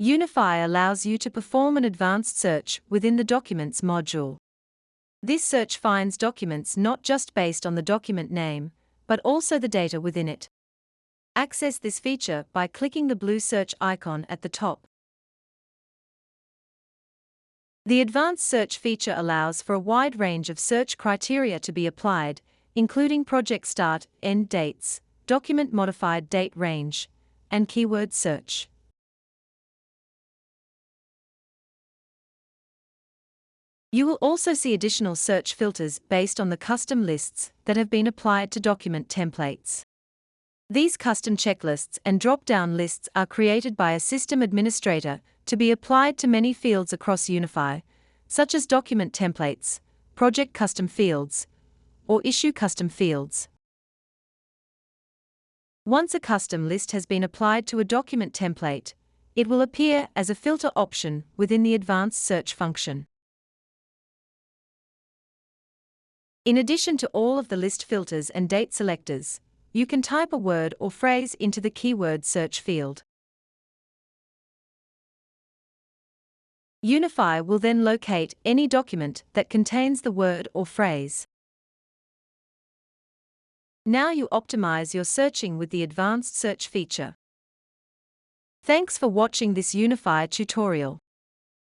UniPhi allows you to perform an advanced search within the Documents module. This search finds documents not just based on the document name, but also the data within it. Access this feature by clicking the blue search icon at the top. The advanced search feature allows for a wide range of search criteria to be applied, including project start, end dates, document modified date range, and keyword search. You will also see additional search filters based on the custom lists that have been applied to document templates. These custom checklists and drop-down lists are created by a system administrator to be applied to many fields across UniPhi, such as document templates, project custom fields, or issue custom fields. Once a custom list has been applied to a document template, it will appear as a filter option within the advanced search function. In addition to all of the list filters and date selectors, you can type a word or phrase into the keyword search field. UniPhi will then locate any document that contains the word or phrase. Now you optimize your searching with the advanced search feature. Thanks for watching this UniPhi tutorial.